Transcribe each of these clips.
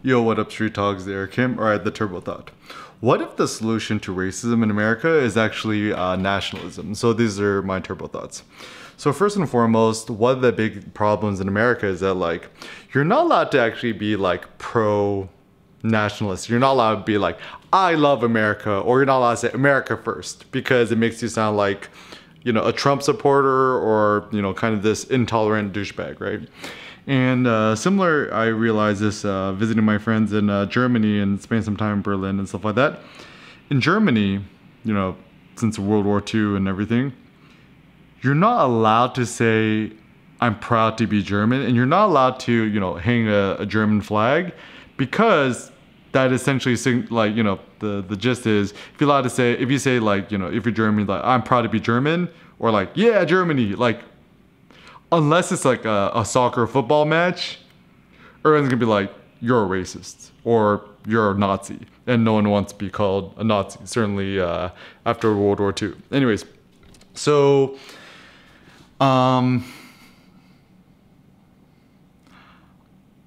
Yo, what up, Street Talks? There, Kim. All right, the Turbo Thought. What if the solution to racism in America is actually nationalism? So these are my turbo thoughts. So first and foremost, one of the big problems in America is that like you're not allowed to actually be like pro-nationalist. You're not allowed to be like, I love America, or you're not allowed to say America first, because it makes you sound like, you know, a Trump supporter or, you know, kind of this intolerant douchebag, right? And similar, I realized this visiting my friends in Germany and spending some time in Berlin and stuff like that. In Germany, you know, since World War II and everything, you're not allowed to say, I'm proud to be German, and you're not allowed to, you know, hang a German flag, because that essentially, like, you know, the gist is, if you're allowed to say, if you say like, you know, if you're German, like, I'm proud to be German, or like, yeah, Germany, like, unless it's like a soccer football match, everyone's gonna be like, you're a racist or you're a Nazi, and no one wants to be called a Nazi, certainly after World War II. Anyways, so but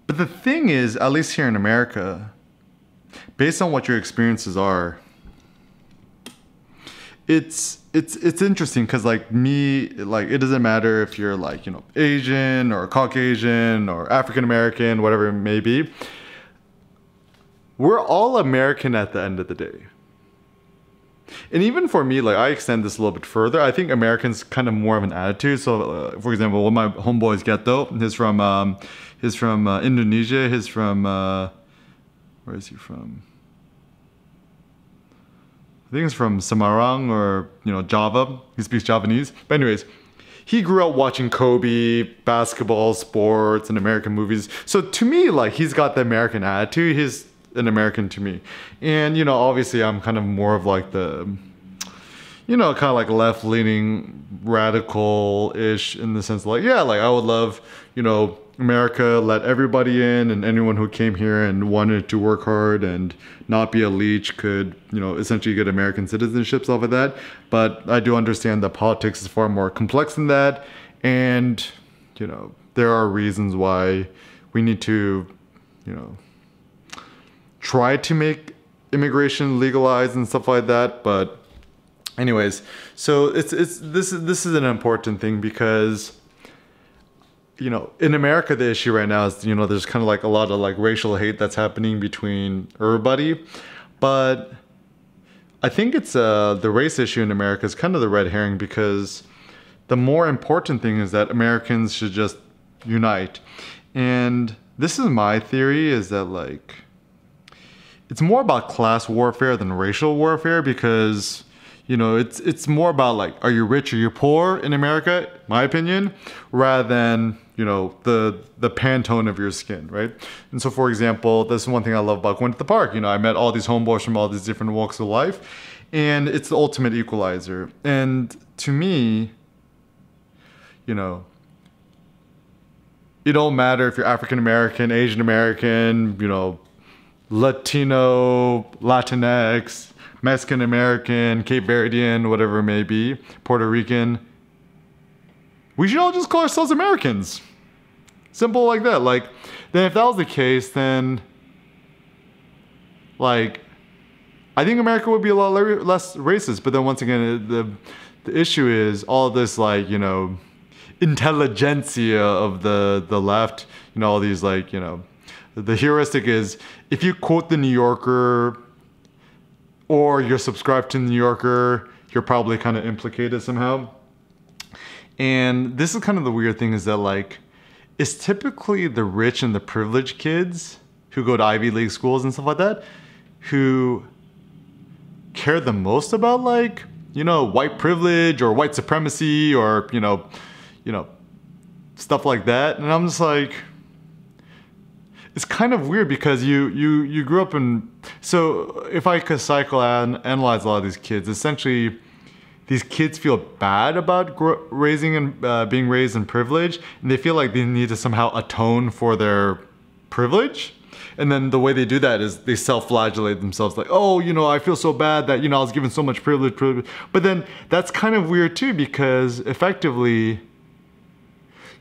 the thing is, at least here in America, based on what your experiences are, it's interesting, because like me, like, it doesn't matter if you're like, you know, Asian or Caucasian or African American, whatever it may be, we're all American at the end of the day. And even for me, like, I extend this a little bit further. I think Americans kind of more of an attitude. So for example, one of my homeboys, Ghetto, he's from Indonesia. He's from where is he from? I think he's from Semarang, or, you know, Java. He speaks Javanese. But anyways, he grew up watching Kobe, basketball, sports, and American movies. So to me, like, he's got the American attitude. He's an American to me. And, you know, obviously I'm kind of more of like the, you know, kind of like left-leaning, radical-ish, in the sense of like, yeah, like, I would love, you know, America let everybody in, and anyone who came here and wanted to work hard and not be a leech could, you know, essentially get American citizenship, stuff like that. But I do understand that politics is far more complex than that, and, you know, there are reasons why we need to, you know, try to make immigration legalized and stuff like that. But anyways, so this is an important thing, because, you know, in America, the issue right now is, you know, there's kind of like a lot of like racial hate that's happening between everybody. But I think it's the race issue in America is kind of the red herring, because the more important thing is that Americans should just unite. And this is my theory, is that like, it's more about class warfare than racial warfare, because, you know, it's more about like, are you rich or you poor in America, my opinion, rather than, you know, the Pantone of your skin, right? And so, for example, this is one thing I love about going to the park. You know, I met all these homeboys from all these different walks of life, and it's the ultimate equalizer. And to me, you know, it don't matter if you're African American, Asian American, you know, Latino, Latinx, Mexican American, Cape Verdean, whatever it may be, Puerto Rican. We should all just call ourselves Americans. Simple like that. Like, then if that was the case, then, like, I think America would be a lot less racist. But then once again, the issue is all this, like, you know, intelligentsia of the left, you know, all these, like, you know, the heuristic is, if you quote the New Yorker or you're subscribed to the New Yorker, you're probably kind of implicated somehow. And this is kind of the weird thing, is that like, it's typically the rich and the privileged kids who go to Ivy League schools and stuff like that who care the most about, like, you know, white privilege or white supremacy, or, you know, stuff like that. And I'm just like, it's kind of weird, because you grew up in, so if I could psychoanalyze a lot of these kids, essentially these kids feel bad about raising and being raised in privilege, and they feel like they need to somehow atone for their privilege. And then the way they do that is they self-flagellate themselves, like, oh, you know, I feel so bad that, you know, I was given so much privilege. But then that's kind of weird too, because effectively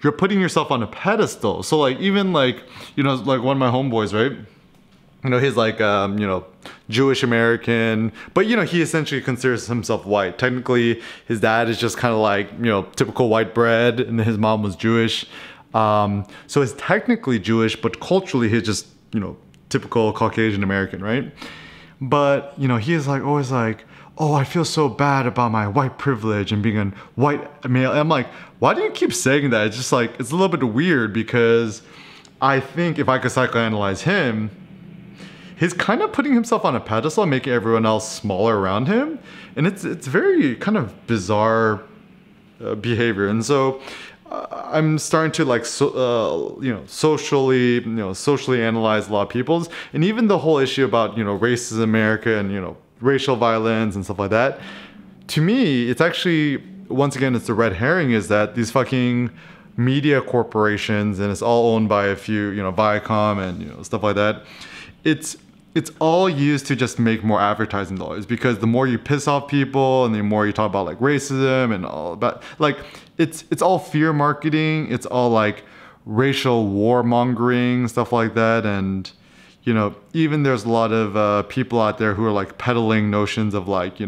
you're putting yourself on a pedestal. So like, even like, you know, like one of my homeboys, right? he's like, Jewish American, but, he essentially considers himself white. Technically, his dad is just kind of like, typical white bread, and his mom was Jewish. So he's technically Jewish, but culturally, he's just, typical Caucasian American, right? But, he is like, always like, oh, I feel so bad about my white privilege and being a white male. And I'm like, why do you keep saying that? It's just like, it's a little bit weird, because I think if I could psychoanalyze him, he's kind of putting himself on a pedestal, making everyone else smaller around him. And it's very kind of bizarre behavior. And so I'm starting to like, socially analyze a lot of people's, and even the whole issue about, racism in America and, racial violence and stuff like that. To me, it's actually, once again, it's the red herring, is that these fucking media corporations, and it's all owned by a few, Viacom and, stuff like that. It's all used to just make more advertising dollars, because the more you piss off people and the more you talk about like racism and all about, like, it's all fear marketing. It's all like racial warmongering, stuff like that. And, even there's a lot of people out there who are like peddling notions of like,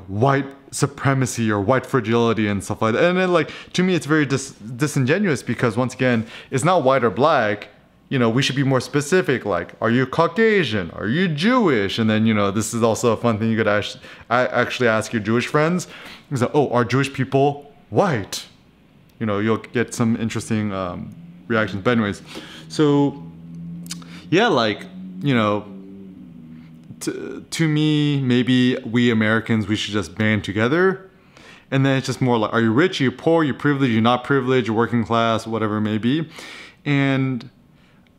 white supremacy or white fragility and stuff like that. And then, like, to me, it's very disingenuous, because once again, it's not white or black. We should be more specific, like, are you Caucasian? Are you Jewish? And then, this is also a fun thing you could actually ask your Jewish friends. Is that, oh, are Jewish people white? You'll get some interesting reactions. But anyways, so, yeah, like, to me, maybe we Americans, we should just band together. And then it's just more like, are you rich? Are you poor? Are you privileged? Are you not privileged? You're working class? Whatever it may be. And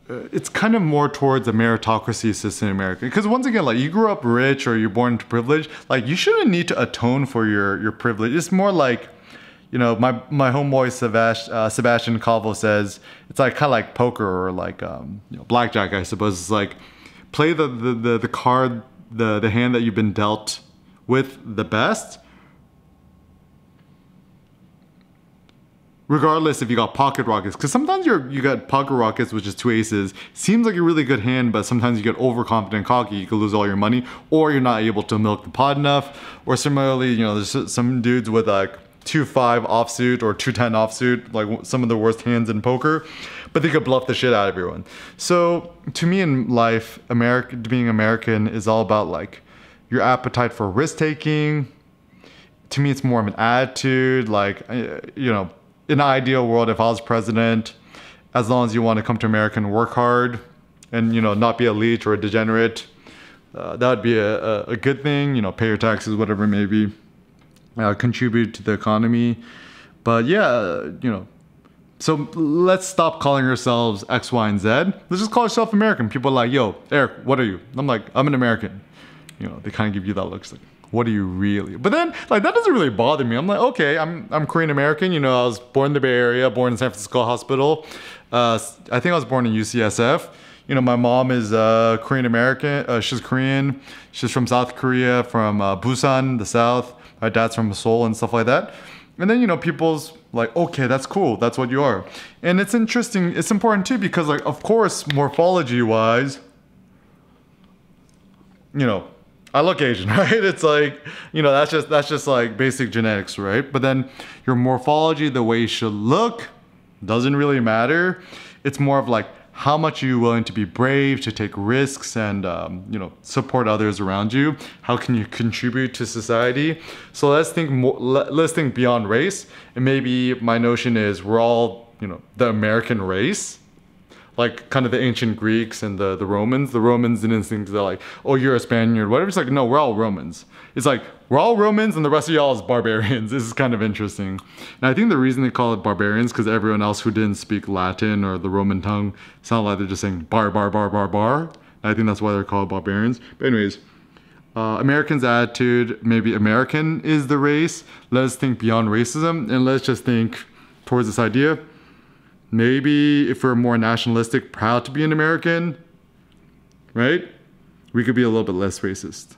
it's kind of more towards a meritocracy system in America. Because once again, like, you grew up rich or you're born into privilege, like, you shouldn't need to atone for your privilege. It's more like, my homeboy Sebastian Calvo says, it's like kind of like poker or like blackjack, I suppose. It's like, play the card, the hand that you've been dealt with the best, regardless if you got pocket rockets. Because sometimes you got pocket rockets, which is 2 aces. Seems like a really good hand, but sometimes you get overconfident cocky, you could lose all your money, or you're not able to milk the pot enough. Or similarly, there's some dudes with like 2-5 offsuit or 2-10 offsuit, like some of the worst hands in poker, but they could bluff the shit out of everyone. So to me in life, being American is all about like your appetite for risk taking. To me, it's more of an attitude, like, in an ideal world, if I was president, as long as you want to come to America and work hard and, not be a leech or a degenerate, that would be a good thing. Pay your taxes, whatever it may be, contribute to the economy. But yeah, so let's stop calling ourselves X, Y, and Z. Let's just call ourselves American. People are like, yo, Eric, what are you? I'm like, I'm an American. They kind of give you that look. Like, what are you really? But then, like, that doesn't really bother me. I'm like, okay, I'm Korean American. I was born in the Bay Area, born in San Francisco Hospital. I think I was born in UCSF. My mom is Korean American. She's Korean. She's from South Korea, from Busan, the South. My dad's from Seoul and stuff like that. And then, people's like, okay, that's cool. That's what you are. And it's interesting. It's important too, because, like, of course, morphology wise, I look Asian, right? It's like, that's just like basic genetics, right? But then your morphology, the way you should look, doesn't really matter. It's more of like, how much are you willing to be brave, to take risks, and support others around you? How can you contribute to society? So let's think more. Let's think beyond race. And maybe my notion is we're all the American race, like kind of the ancient Greeks and the Romans. The Romans didn't think they're like, oh, you're a Spaniard, whatever. It's like, no, we're all Romans. It's like, we're all Romans and the rest of y'all is barbarians. This is kind of interesting. And I think the reason they call it barbarians, because everyone else who didn't speak Latin or the Roman tongue sounded like they're just saying bar, bar, bar, bar, bar. And I think that's why they're called barbarians. But anyways, Americans' attitude, maybe American is the race. Let's think beyond racism, and let's just think towards this idea. Maybe if we're more nationalistic, proud to be an American, right? We could be a little bit less racist.